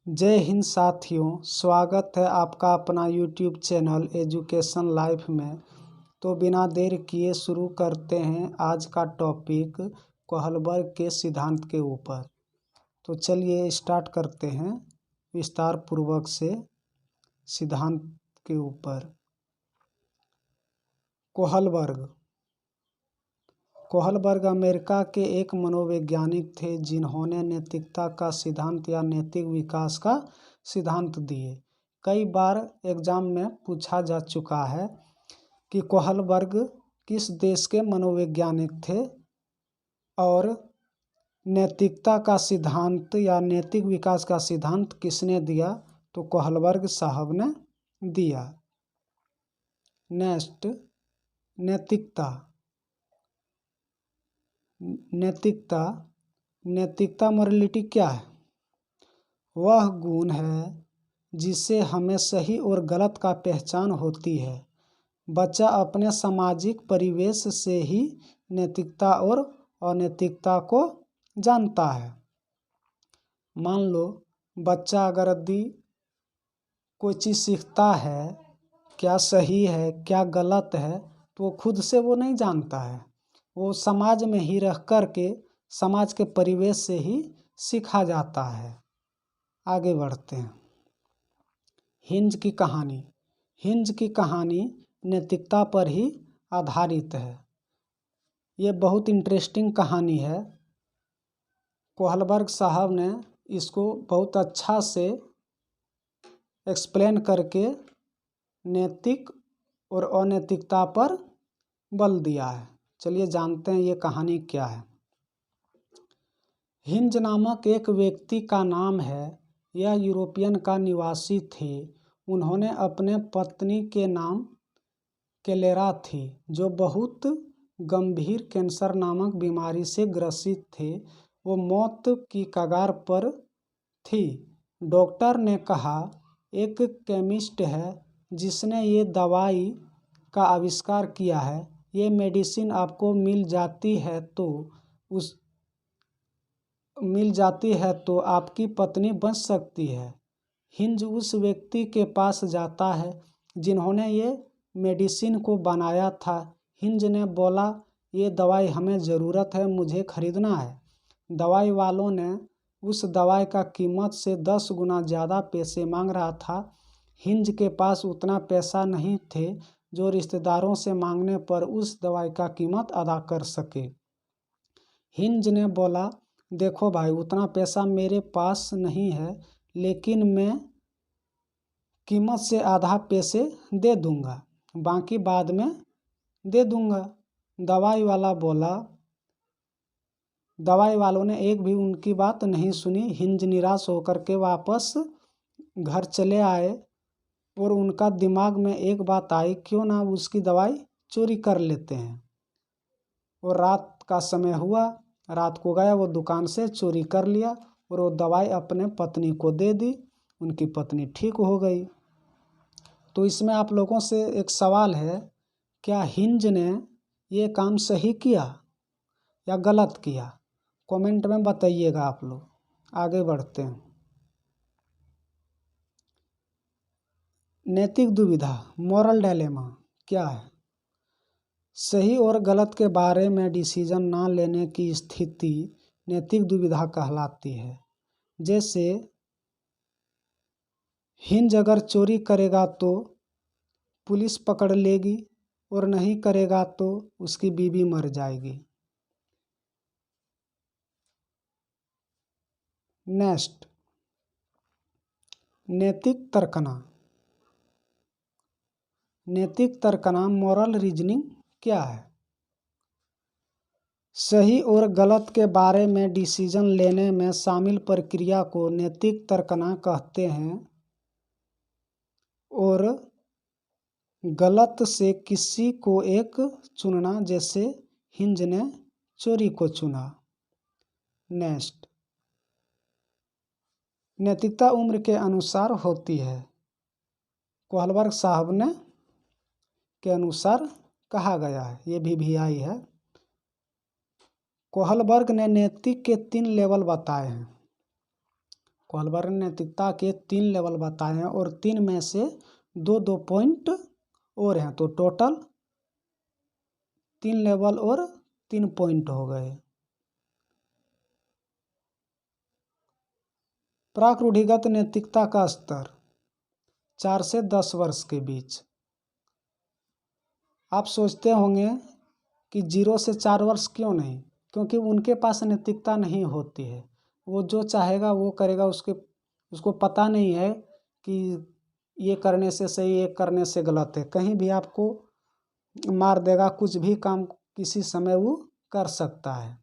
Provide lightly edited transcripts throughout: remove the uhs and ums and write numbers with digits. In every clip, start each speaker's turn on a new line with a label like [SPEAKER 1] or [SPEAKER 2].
[SPEAKER 1] जय हिंद साथियों, स्वागत है आपका अपना यूट्यूब चैनल एजुकेशन लाइफ में। तो बिना देर किए शुरू करते हैं आज का टॉपिक कोहलबर्ग के सिद्धांत के ऊपर। तो चलिए स्टार्ट करते हैं विस्तार पूर्वक से सिद्धांत के ऊपर। कोहलबर्ग अमेरिका के एक मनोवैज्ञानिक थे जिन्होंने नैतिकता का सिद्धांत या नैतिक विकास का सिद्धांत दिए। कई बार एग्जाम में पूछा जा चुका है कि कोहलबर्ग किस देश के मनोवैज्ञानिक थे और नैतिकता का सिद्धांत या नैतिक विकास का सिद्धांत किसने दिया, तो कोहलबर्ग साहब ने दिया। नेक्स्ट, नैतिकता मोरालिटी क्या है? वह गुण है जिससे हमें सही और गलत का पहचान होती है। बच्चा अपने सामाजिक परिवेश से ही नैतिकता और अनैतिकता को जानता है। मान लो बच्चा अगर यदि कोई चीज़ सीखता है, क्या सही है क्या गलत है, तो खुद से वो नहीं जानता है। वो समाज में ही रह कर के समाज के परिवेश से ही सीखा जाता है। आगे बढ़ते हैं। हिंज की कहानी नैतिकता पर ही आधारित है। ये बहुत इंटरेस्टिंग कहानी है। कोहलबर्ग साहब ने इसको बहुत अच्छा से एक्सप्लेन करके नैतिक और अनैतिकता पर बल दिया है। चलिए जानते हैं ये कहानी क्या है। हिंज नामक एक व्यक्ति का नाम है। यह यूरोपियन का निवासी थे। उन्होंने अपने पत्नी के नाम केलेरा थी, जो बहुत गंभीर कैंसर नामक बीमारी से ग्रसित थे। वो मौत की कगार पर थी। डॉक्टर ने कहा, एक केमिस्ट है जिसने ये दवाई का आविष्कार किया है। ये मेडिसिन आपको मिल जाती है तो आपकी पत्नी बच सकती है। हिंज उस व्यक्ति के पास जाता है जिन्होंने ये मेडिसिन को बनाया था। हिंज ने बोला, ये दवाई हमें ज़रूरत है, मुझे खरीदना है। दवाई वालों ने उस दवाई का कीमत से 10 गुना ज़्यादा पैसे मांग रहा था। हिंज के पास उतना पैसा नहीं थे जो रिश्तेदारों से मांगने पर उस दवाई का कीमत अदा कर सके। हिंज ने बोला, देखो भाई, उतना पैसा मेरे पास नहीं है, लेकिन मैं कीमत से आधा पैसे दे दूंगा, बाकी बाद में दे दूंगा। दवाई वालों ने एक भी उनकी बात नहीं सुनी। हिंज निराश होकर के वापस घर चले आए और उनका दिमाग में एक बात आई, क्यों ना उसकी दवाई चोरी कर लेते हैं। और रात का समय हुआ, रात को गया, वो दुकान से चोरी कर लिया और वो दवाई अपने पत्नी को दे दी। उनकी पत्नी ठीक हो गई। तो इसमें आप लोगों से एक सवाल है, क्या हिंज ने ये काम सही किया या गलत किया? कमेंट में बताइएगा आप लोग। आगे बढ़ते हैं। नैतिक दुविधा, मॉरल डायलेमा क्या है? सही और गलत के बारे में डिसीजन ना लेने की स्थिति नैतिक दुविधा कहलाती है। जैसे हिंज अगर चोरी करेगा तो पुलिस पकड़ लेगी और नहीं करेगा तो उसकी बीवी मर जाएगी। नेक्स्ट, नैतिक तर्कना मॉरल रीजनिंग क्या है? सही और गलत के बारे में डिसीजन लेने में शामिल प्रक्रिया को नैतिक तर्कना कहते हैं। और गलत से किसी को एक चुनना, जैसे हिंज ने चोरी को चुना। नेक्स्ट, नैतिकता उम्र के अनुसार होती है। कोहलबर्ग साहब ने के अनुसार कहा गया है, ये भी आई है। कोहलबर्ग ने नैतिक के 3 लेवल बताए हैं। कोहलबर्ग ने नैतिकता के 3 लेवल बताए हैं और 3 में से 2-2 पॉइंट और हैं, तो टोटल 3 लेवल और 3 पॉइंट हो गए। प्राक रूढ़िगत नैतिकता का स्तर 4 से 10 वर्ष के बीच। आप सोचते होंगे कि 0 से 4 वर्ष क्यों नहीं, क्योंकि उनके पास नैतिकता नहीं होती है। वो जो चाहेगा वो करेगा, उसको पता नहीं है कि ये करने से सही, ये करने से गलत है। कहीं भी आपको मार देगा, कुछ भी काम किसी समय वो कर सकता है।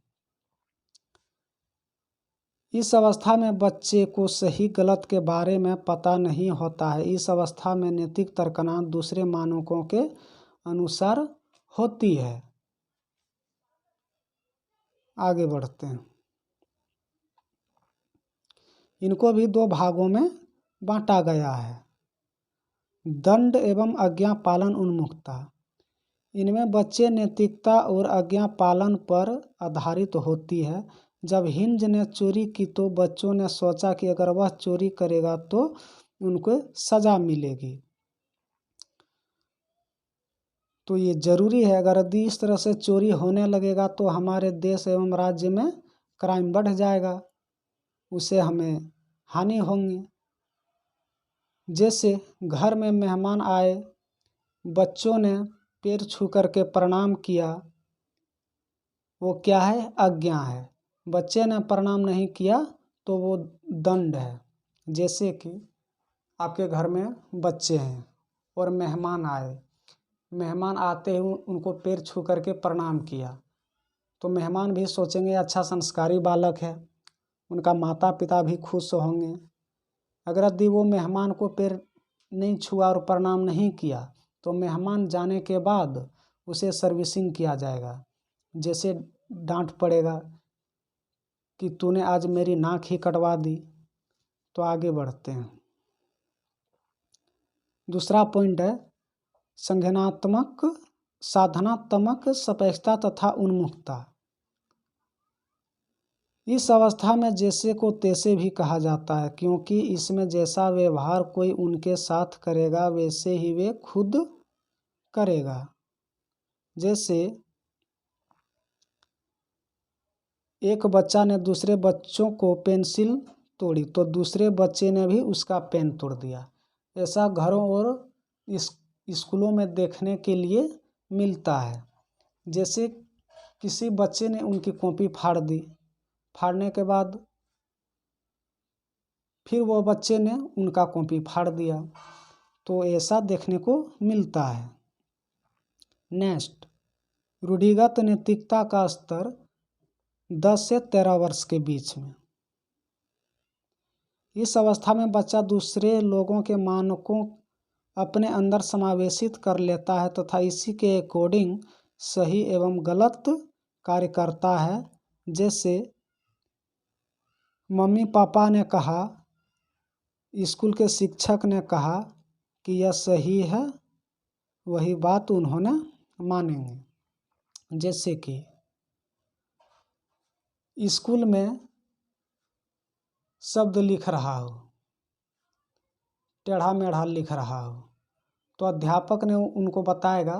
[SPEAKER 1] इस अवस्था में बच्चे को सही गलत के बारे में पता नहीं होता है। इस अवस्था में नैतिक तर्कना दूसरे मानकों के अनुसार होती है। आगे बढ़ते हैं। इनको भी 2 भागों में बांटा गया है। दंड एवं आज्ञा पालन उन्मुखता। इनमें बच्चे नैतिकता और आज्ञा पालन पर आधारित होती है। जब हिंज ने चोरी की तो बच्चों ने सोचा कि अगर वह चोरी करेगा तो उनको सजा मिलेगी। तो ये जरूरी है, अगर यदि इस तरह से चोरी होने लगेगा तो हमारे देश एवं राज्य में क्राइम बढ़ जाएगा, उससे हमें हानि होंगी। जैसे घर में मेहमान आए, बच्चों ने पैर छू करके प्रणाम किया, वो क्या है? आज्ञा है। बच्चे ने प्रणाम नहीं किया तो वो दंड है। जैसे कि आपके घर में बच्चे हैं और मेहमान आए, मेहमान आते ही उनको पैर छू करके प्रणाम किया, तो मेहमान भी सोचेंगे अच्छा संस्कारी बालक है, उनका माता पिता भी खुश होंगे। अगर यदि वो मेहमान को पैर नहीं छुआ और प्रणाम नहीं किया तो मेहमान जाने के बाद उसे सर्विसिंग किया जाएगा। जैसे डांट पड़ेगा कि तूने आज मेरी नाक ही कटवा दी। तो आगे बढ़ते हैं। दूसरा पॉइंट है संज्ञानात्मक साधनात्मक सापेक्षता तथा उन्मुखता। इस अवस्था में जैसे को तैसे भी कहा जाता है, क्योंकि इसमें जैसा व्यवहार कोई उनके साथ करेगा वैसे ही वे खुद करेगा। जैसे एक बच्चा ने दूसरे बच्चों को पेंसिल तोड़ी तो दूसरे बच्चे ने भी उसका पेन तोड़ दिया। ऐसा घरों और स्कूलों में देखने के लिए मिलता है। जैसे किसी बच्चे ने उनकी कॉपी फाड़ दी, फाड़ने के बाद फिर वो बच्चे ने उनका कॉपी फाड़ दिया, तो ऐसा देखने को मिलता है। नेक्स्ट, रूढ़िगत नैतिकता का स्तर 10 से 13 वर्ष के बीच में। इस अवस्था में बच्चा दूसरे लोगों के मानकों अपने अंदर समावेशित कर लेता है तथा इसी के अकॉर्डिंग सही एवं गलत कार्य करता है। जैसे मम्मी पापा ने कहा, स्कूल के शिक्षक ने कहा कि यह सही है, वही बात उन्होंने मानेंगे। जैसे कि स्कूल में शब्द लिख रहा हो, टेढ़ा मेढ़ा लिख रहा हो, तो अध्यापक ने उनको बताएगा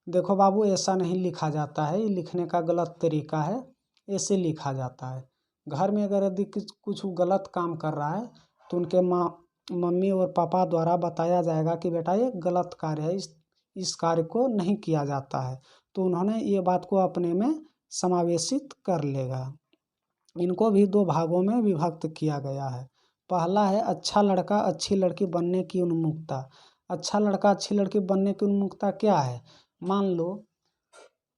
[SPEAKER 1] देखो बाबू ऐसा नहीं लिखा जाता है, ये लिखने का गलत तरीका है, ऐसे लिखा जाता है। घर में अगर यदि कुछ गलत काम कर रहा है तो उनके मम्मी और पापा द्वारा बताया जाएगा कि बेटा ये गलत कार्य है, इस कार्य को नहीं किया जाता है, तो उन्होंने ये बात को अपने में समावेशित कर लेगा। इनको भी 2 भागों में विभक्त किया गया है। पहला है अच्छा लड़का अच्छी लड़की बनने की उन्मुखता। अच्छा लड़का अच्छी लड़की बनने की उन्मुखता क्या है? मान लो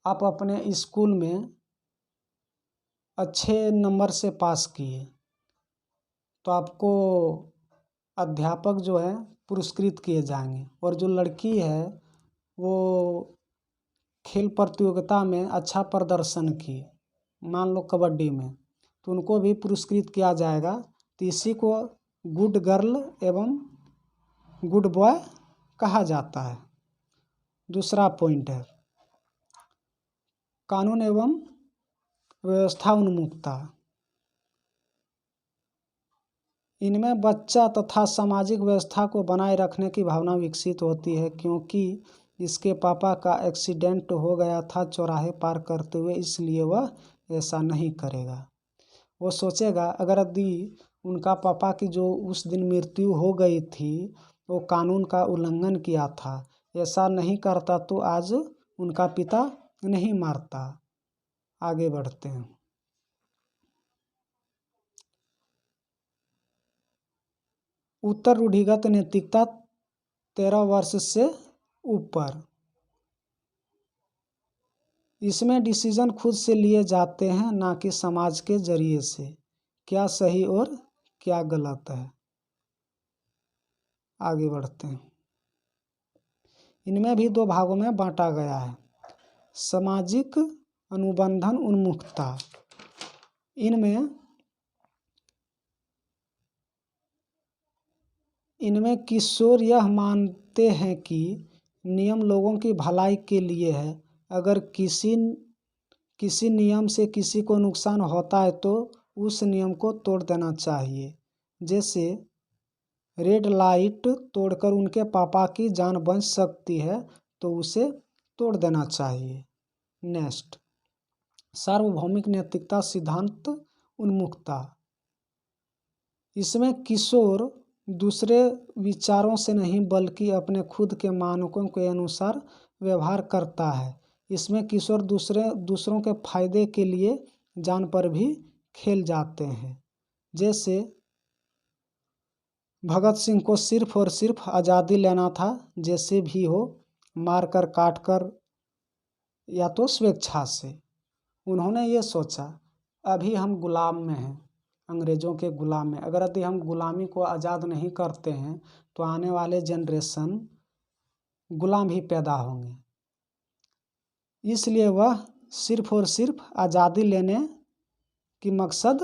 [SPEAKER 1] आप अपने स्कूल में अच्छे नंबर से पास किए तो आपको अध्यापक जो है पुरस्कृत किए जाएंगे, और जो लड़की है वो खेल प्रतियोगिता में अच्छा प्रदर्शन की, मान लो कबड्डी में, तो उनको भी पुरस्कृत किया जाएगा। तो इसी को गुड गर्ल एवं गुड बॉय कहा जाता है। दूसरा पॉइंट है कानून एवं व्यवस्था उन्मुखता। इनमें बच्चा तथा सामाजिक व्यवस्था को बनाए रखने की भावना विकसित होती है, क्योंकि इसके पापा का एक्सीडेंट हो गया था चौराहे पार करते हुए, इसलिए वह ऐसा नहीं करेगा। वो सोचेगा अगर यदि उनका पापा की जो उस दिन मृत्यु हो गई थी, वो कानून का उल्लंघन किया था, ऐसा नहीं करता तो आज उनका पिता नहीं मरता। आगे बढ़ते हैं। उत्तर रूढ़िगत नैतिकता 13 वर्ष से ऊपर। इसमें डिसीजन खुद से लिए जाते हैं, ना कि समाज के जरिए से। क्या सही और क्या गलत है। आगे बढ़ते हैं। इनमें भी 2 भागों में बांटा गया है। सामाजिक अनुबंधन उन्मुखता। इनमें किशोर यह मानते हैं कि नियम लोगों की भलाई के लिए है। अगर किसी नियम से किसी को नुकसान होता है तो उस नियम को तोड़ देना चाहिए। जैसे रेड लाइट तोड़कर उनके पापा की जान बच सकती है तो उसे तोड़ देना चाहिए। नेक्स्ट, सार्वभौमिक नैतिकता सिद्धांत उन्मुखता। इसमें किशोर दूसरे विचारों से नहीं बल्कि अपने खुद के मानकों के अनुसार व्यवहार करता है। इसमें किशोर दूसरों के फायदे के लिए जान पर भी खेल जाते हैं। जैसे भगत सिंह को सिर्फ और सिर्फ आज़ादी लेना था, जैसे भी हो, मारकर काटकर या तो स्वेच्छा से। उन्होंने ये सोचा अभी हम गुलाम में हैं, अंग्रेज़ों के गुलाम में। अगर यदि हम गुलामी को आज़ाद नहीं करते हैं तो आने वाले जनरेशन गुलाम ही पैदा होंगे। इसलिए वह सिर्फ और सिर्फ आज़ादी लेने की मकसद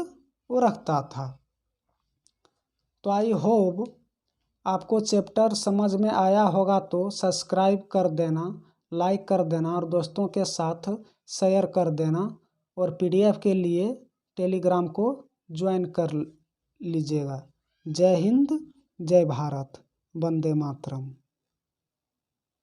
[SPEAKER 1] वो रखता था। तो आई होप आपको चैप्टर समझ में आया होगा। तो सब्सक्राइब कर देना, लाइक कर देना और दोस्तों के साथ शेयर कर देना। और PDF के लिए टेलीग्राम को ज्वाइन कर लीजिएगा। जय हिंद, जय भारत, वंदे मातरम।